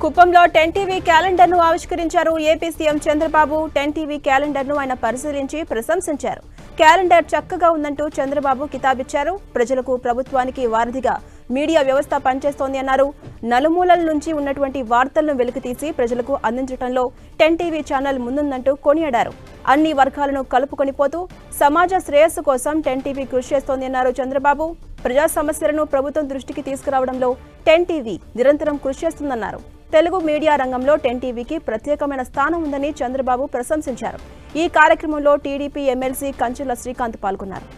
కుప్పంలో 10 TV calendar ను ఆవిష్కరించారు AP CM Chandrababu. 10 TV calendar ను ఆయన పరిశీలించి ప్రశంసించారు. క్యాలెండర్ చక్కగా ఉందంటూ చంద్రబాబు కితాబిచ్చారు. ప్రజలకు ప్రభుత్వానికి వారధిగా మీడియా వ్యవస్థ పనిచేస్తోంది అన్నారు. నలుమూలల నుంచి ఉన్నటువంటి వార్తలను వెలికితీసి ప్రజలకు అందించడంలో 10 టీవీ ఛానల్ ముందుందంటూ కొనియాడారు. అన్ని వర్గాలను కలుపుకొని పోతూ సమాజ శ్రేయస్సు కోసం 10 టీవీ కృషి చేస్తోంది అన్నారు చంద్రబాబు. ప్రజా సమస్యలను ప్రభుత్వం దృష్టికి తీసుకురావడంలో 10 టీవీ నిరంతరం కృషి చేస్తుందన్నారు. తెలుగు మీడియా రంగంలో 10 టీవీకి ప్రత్యేకమైన స్థానం ఉందని చంద్రబాబు ప్రశంసించారు. ఈ కార్యక్రమంలో టీడీపీ ఎమ్మెల్సీ కంచుల శ్రీకాంత్ పాల్గొన్నారు.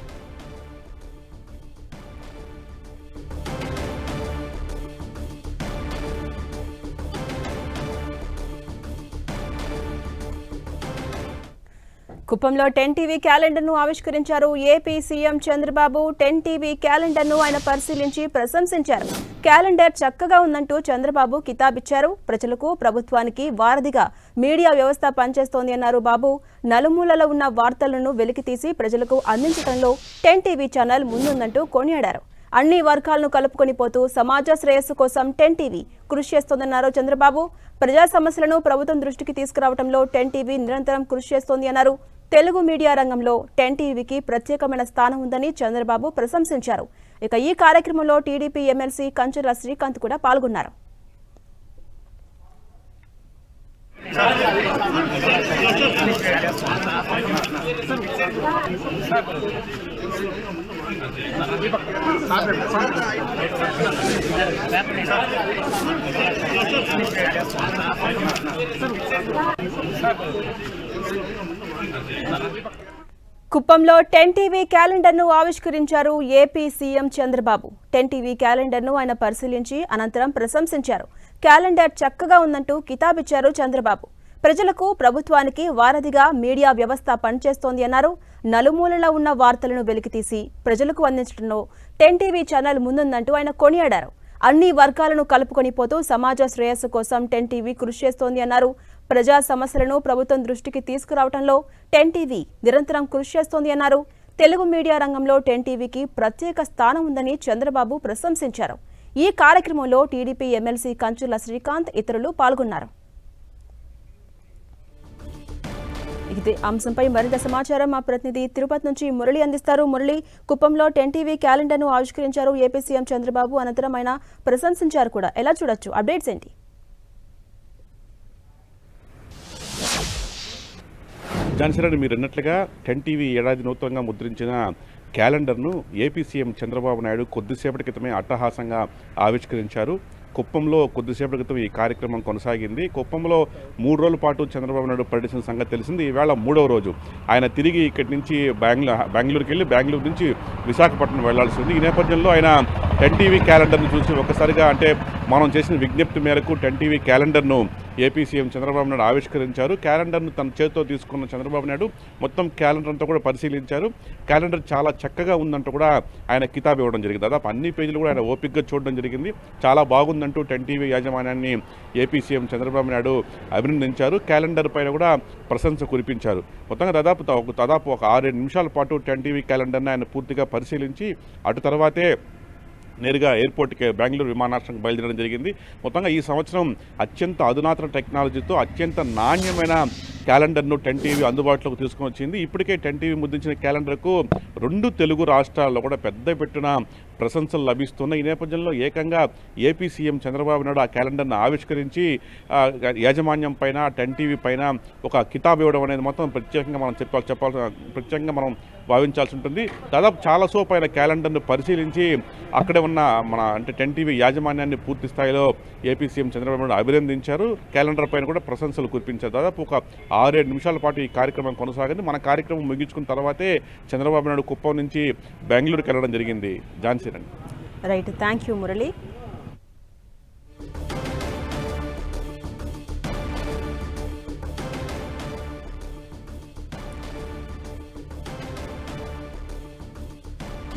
కుప్పంలో 10 టీవీ క్యాలెండర్ ను ఆవిష్కరించారు AP CM Chandrababu. 10 TV calendar ను ఆయన పరిశీలించి ప్రశంసించారు. క్యాలెండర్ చక్కగా ఉందంటూ చంద్రబాబు కితాబిచ్చారు. ప్రజలకు ప్రభుత్వానికి వారధిగా మీడియా వ్యవస్థ పనిచేస్తోంది అన్నారు బాబు. నలుమూలలో ఉన్న వార్తలను వెలికితీసి ప్రజలకు అందించడంలో 10 టీవీ ఛానల్ ముందుందంటూ కొనియాడారు. అన్ని వర్గాలను కలుపుకొని పోతూ సమాజ శ్రేయస్సు కోసం 10 టీవీ కృషి చేస్తోందన్నారు చంద్రబాబు. ప్రజా సమస్యలను ప్రభుత్వం దృష్టికి తీసుకురావడంలో 10 టీవీ నిరంతరం కృషి చేస్తోంది అన్నారు. తెలుగు మీడియా రంగంలో 10 టీవీకి ప్రత్యేకమైన స్థానం ఉందని చంద్రబాబు ప్రశంసించారు. ఇక ఈ కార్యక్రమంలో టీడీపీ ఎమ్మెల్సీ కంచుల శ్రీకాంత్ కూడా పాల్గొన్నారు. కుప్పంలో 10 టీవీ క్యాలెండర్ ను ఆవిష్కరించారు AP CM Chandrababu. 10 TV calendar ను ఆయన పరిశీలించి అనంతరం ప్రశంసించారు. క్యాలెండర్ చక్కగా ఉందంటూ కితాబిచ్చారు చంద్రబాబు. ప్రజలకు ప్రభుత్వానికి వారధిగా మీడియా వ్యవస్థ పనిచేస్తోంది అన్నారు. నలుమూలలో ఉన్న వార్తలను వెలికితీసి ప్రజలకు అందించడంలో 10 టీవీ ఛానల్ ముందుందంటూ ఆయన కొనియాడారు. అన్ని వర్గాలను కలుపుకొని పోతూ సమాజ శ్రేయస్సు కోసం 10 టీవీ కృషి చేస్తోంది అన్నారు. ప్రజా సమస్యలను ప్రభుత్వం దృష్టికి తీసుకురావడంలో 10 టీవీ నిరంతరం కృషి చేస్తోంది అన్నారు. తెలుగు మీడియా రంగంలో 10 టీవీకి ప్రత్యేక స్థానం ఉందని చంద్రబాబు ప్రశంసించారు. ఈ కార్యక్రమంలో టీడీపీ ఎమ్మెల్సీ కంచుల శ్రీకాంత్ ఇతరులు పాల్గొన్నారు. ఇదే అంశంపై మరింత సమాచారం మా ప్రతినిధి తిరుపతి నుంచి మురళి అందిస్తారు. మురళి, కుప్పంలో 10 టీవీ క్యాలెండర్ ను ఆవిష్కరించారు ఏపీ సీఎం చంద్రబాబు. అనంతరం ఆయన ప్రశంసించారు కూడా. ఎలా చూడొచ్చు? అప్డేట్స్ ఏంటి? జాన్సీ, మీరు అన్నట్లుగా 10 టీవీ ఏడాది నూతనంగా ముద్రించిన క్యాలెండర్ను ఏపీ సీఎం చంద్రబాబు నాయుడు కొద్దిసేపటి క్రితమే అట్టహాసంగా ఆవిష్కరించారు. కుప్పంలో కొద్దిసేపటి క్రితం ఈ కార్యక్రమం కొనసాగింది. కుప్పంలో 3 రోజుల పాటు చంద్రబాబు నాయుడు పర్యటించిన సంగతి తెలిసింది. ఈవేళ 3వ రోజు ఆయన తిరిగి ఇక్కడి నుంచి బెంగళూరుకి వెళ్ళి బెంగళూరు నుంచి విశాఖపట్నం వెళ్లాల్సి ఉంది. ఈ నేపథ్యంలో ఆయన 10 టీవీ క్యాలెండర్ను చూసి ఒక్కసారిగా, అంటే మనం చేసిన విజ్ఞప్తి మేరకు 10 టీవీ క్యాలెండర్ను ఏపీ సీఎం చంద్రబాబు నాయుడు ఆవిష్కరించారు. క్యాలెండర్ను తన చేతితో తీసుకున్న చంద్రబాబు నాయుడు మొత్తం క్యాలెండర్ అంతా కూడా పరిశీలించారు. క్యాలెండర్ చాలా చక్కగా ఉందంటూ కూడా ఆయన కితాబు ఇవ్వడం జరిగింది. దాదాపు అన్ని పేజీలు కూడా ఆయన ఓపికగా చూడడం జరిగింది. చాలా బాగుందంటూ 10 టీవీ యాజమాన్యాన్ని ఏపీ సీఎం చంద్రబాబు నాయుడు అభినందించారు. క్యాలెండర్ పైన కూడా ప్రశంస కురిపించారు. మొత్తంగా దాదాపు ఒక 6-7 నిమిషాల పాటు 10 టీవీ క్యాలెండర్ని ఆయన పూర్తిగా పరిశీలించి అటు తర్వాతే నేరుగా ఎయిర్పోర్ట్కి బెంగళూరు విమానాశ్రయానికి బయలుదేరడం జరిగింది. మొత్తంగా ఈ సంవత్సరం అత్యంత అధునాతన టెక్నాలజీతో అత్యంత నాణ్యమైన క్యాలెండర్ను 10 టీవీ అందుబాటులోకి తీసుకొని వచ్చింది. ఇప్పటికే 10 టీవీ ముద్రించిన క్యాలెండర్కు 2 తెలుగు రాష్ట్రాల్లో కూడా పెద్ద పెట్టున ప్రశంసలు లభిస్తున్నాయి. ఈ నేపథ్యంలో ఏకంగా ఏపీ సీఎం చంద్రబాబు నాయుడు ఆ క్యాలెండర్ను ఆవిష్కరించి యాజమాన్యం పైన 10 టీవీ పైన ఒక కితాబు ఇవ్వడం అనేది మొత్తం ప్రత్యేకంగా మనం ప్రత్యేకంగా మనం భావించాల్సి ఉంటుంది. దాదాపు చాలా సేపు ఆయన క్యాలెండర్ను పరిశీలించి అక్కడే ఉన్న అంటే 10 టీవీ యాజమాన్యాన్ని పూర్తి స్థాయిలో ఏపీ సీఎం చంద్రబాబు నాయుడు అభినందించారు. క్యాలెండర్ పైన కూడా ప్రశంసలు కురిపించారు. దాదాపు ఒక 6-7 నిమిషాల పాటు ఈ కార్యక్రమం కొనసాగింది. మన కార్యక్రమం ముగించుకున్న తర్వాతే చంద్రబాబు నాయుడు కుప్పం నుంచి బెంగళూరుకి వెళ్ళడం జరిగింది. ఝాన్సీ రండి. Right, thank you Murali.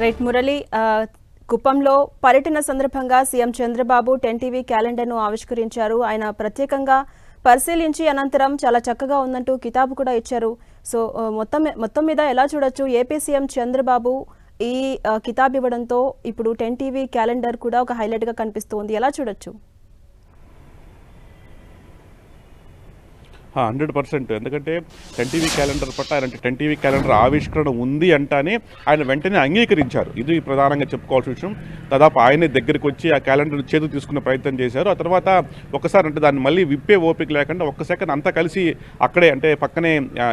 Right Murali, కుప్పంలో పర్యటన సందర్భంగా సీఎం చంద్రబాబు 10 టీవీ క్యాలెండర్ ను ఆవిష్కరించారు. ఆయన ప్రత్యేకంగా పరిశీలించి అనంతరం చాలా చక్కగా ఉందంటూ కితాబు కూడా ఇచ్చారు. సో మొత్తం మీద ఎలా చూడొచ్చు? ఏపీ సీఎం చంద్రబాబు ఈ కితాబ్ ఇవ్వడంతో ఇప్పుడు 10 టీవీ క్యాలెండర్ కూడా ఒక హైలైట్ గా కనిపిస్తుంది. ఎలా చూడొచ్చు? 100%. ఎందుకంటే 10 టీవీ క్యాలెండర్ పట్ల ఆయన 10 టీవీ క్యాలెండర్ ఆవిష్కరణ ఉంది అంటానే ఆయన వెంటనే అంగీకరించారు. ఇది ప్రధానంగా చెప్పుకోవాల్సిన విషయం. దాదాపు ఆయనే దగ్గరికి వచ్చి ఆ క్యాలెండర్ చేతుకు తీసుకునే ప్రయత్నం చేశారు. ఆ తర్వాత ఒకసారి అంటే దాన్ని మళ్ళీ విప్పే ఓపిక లేకుండా ఒక్క సెకండ్ అంతా కలిసి అక్కడే అంటే పక్కనే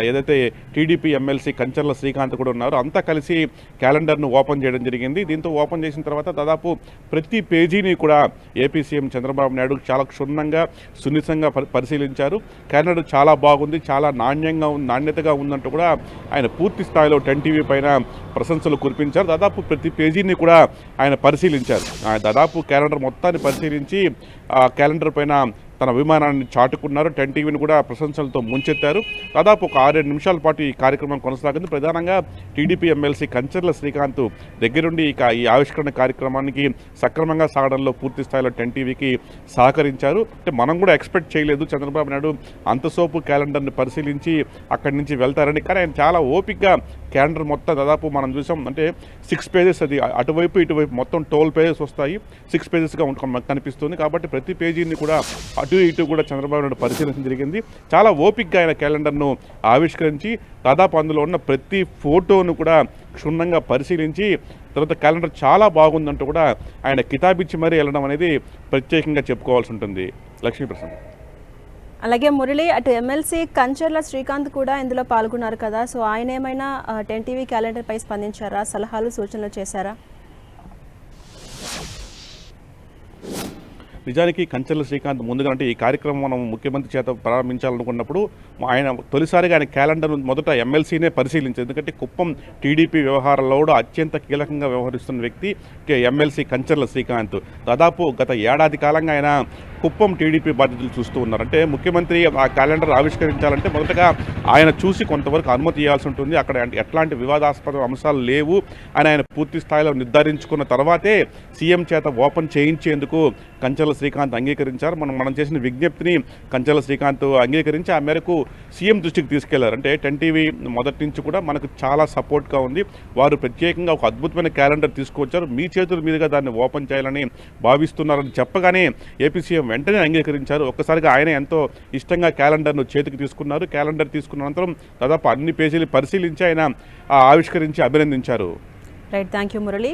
ఏదైతే టీడీపీ ఎమ్మెల్సీ కంచర్ల శ్రీకాంత్ కూడా ఉన్నారో అంతా కలిసి క్యాలెండర్ను ఓపెన్ చేయడం జరిగింది. దీంతో ఓపెన్ చేసిన తర్వాత దాదాపు ప్రతి పేజీని కూడా ఏపీ సీఎం చంద్రబాబు నాయుడు చాలా క్షుణ్ణంగా సున్నితంగా పరిశీలించారు. క్యాలెండర్ చాలా బాగుంది, చాలా నాణ్యతగా ఉందంటూ కూడా ఆయన పూర్తి స్థాయిలో 10 టీవీ పైన ప్రశంసలు కురిపించారు. దాదాపు ప్రతి పేజీని కూడా ఆయన పరిశీలించారు. దాదాపు క్యాలెండర్ మొత్తాన్ని పరిశీలించి ఆ క్యాలెండర్ పైన తన అభిమానాన్ని చాటుకున్నారు. 10 టీవీని కూడా ప్రశంసలతో ముంచెత్తారు. దాదాపు ఒక 6-7 నిమిషాల పాటు ఈ కార్యక్రమం కొనసాగింది. ప్రధానంగా టీడీపీ ఎమ్మెల్సీ కంచర్ల శ్రీకాంత్ దగ్గరుండి ఈ ఆవిష్కరణ కార్యక్రమానికి సక్రమంగా సాగడంలో పూర్తి స్థాయిలో 10 టీవీకి సహకరించారు. అంటే మనం కూడా ఎక్స్పెక్ట్ చేయలేదు చంద్రబాబు నాయుడు అంతసోపు క్యాలెండర్ని పరిశీలించి అక్కడి నుంచి వెళ్తారని. కానీ ఆయన చాలా ఓపికగా క్యాలెండర్ మొత్తం దాదాపు మనం చూసాం అంటే 6 పేజెస్, అది అటువైపు ఇటువైపు మొత్తం 12 పేజెస్ వస్తాయి. 6 పేజెస్గా కనిపిస్తుంది. కాబట్టి ప్రతి పేజీని కూడా అటు ఇటు కూడా చంద్రబాబు నాయుడు పరిశీలించడం జరిగింది. చాలా ఓపికగా ఆయన క్యాలెండర్ను ఆవిష్కరించి దాదాపు అందులో ఉన్న ప్రతి ఫోటోను కూడా క్షుణ్ణంగా పరిశీలించి తర్వాత క్యాలెండర్ చాలా బాగుందంటూ కూడా ఆయన కితాబిచ్చి మరీ వెళ్ళడం అనేది ప్రత్యేకంగా చెప్పుకోవాల్సి ఉంటుంది. లక్ష్మీప్రసన్న. అలాగే మురళి, అటు ఎమ్మెల్సీ కంచర్ల శ్రీకాంత్ కూడా ఇందులో పాల్గొన్నారు కదా, సో ఆయన ఏమైనా 10 టీవీ క్యాలెండర్ పై స్పందించారా, సలహాలు సూచనలు చేశారా? నిజానికి కంచర్ల శ్రీకాంత్ ముందుగా అంటే ఈ కార్యక్రమం మనం ముఖ్యమంత్రి చేత ప్రారంభించాలనుకున్నప్పుడు ఆయన తొలిసారిగా ఆయన క్యాలెండర్ మొదట ఎమ్మెల్సీనే పరిశీలించారు. ఎందుకంటే కుప్పం టీడీపీ వ్యవహారాల్లో కూడా అత్యంత కీలకంగా వ్యవహరిస్తున్న వ్యక్తి ఎమ్మెల్సీ కంచర్ల శ్రీకాంత్. దాదాపు గత ఏడాది కాలంగా ఆయన కుప్పం టీడీపీ బాధ్యతలు చూస్తూ ఉన్నారు. అంటే ముఖ్యమంత్రి ఆ క్యాలెండర్ ఆవిష్కరించాలంటే మొదటగా ఆయన చూసి కొంతవరకు అనుమతి ఇవ్వాల్సి ఉంటుంది. అక్కడ ఎట్లాంటి వివాదాస్పద అంశాలు లేవు అని ఆయన పూర్తి స్థాయిలో నిర్ధారించుకున్న తర్వాతే సీఎం చేత ఓపెన్ చేయించేందుకు కంచర్ల శ్రీకాంత్ అంగీకరించారు. మనం చేసిన విజ్ఞప్తిని కంచర్ల శ్రీకాంత్ అంగీకరించి ఆ మేరకు సీఎం దృష్టికి తీసుకెళ్లారు. అంటే 10 టీవీ మొదటి నుంచి కూడా మనకు చాలా సపోర్ట్గా ఉంది, వారు ప్రత్యేకంగా ఒక అద్భుతమైన క్యాలెండర్ తీసుకొచ్చారు, మీ చేతుల మీదుగా దాన్ని ఓపెన్ చేయాలని భావిస్తున్నారని చెప్పగానే ఏపీ సీఎం వెంటనే అంగీకరించారు. ఒక్కసారిగా ఆయన ఎంతో ఇష్టంగా క్యాలెండర్ను చేతికి తీసుకున్నారు. క్యాలెండర్ తీసుకున్న అనంతరం దాదాపు అన్ని పేజీలు పరిశీలించి ఆయన ఆవిష్కరించి అభినందించారు. Right, thank you Murali.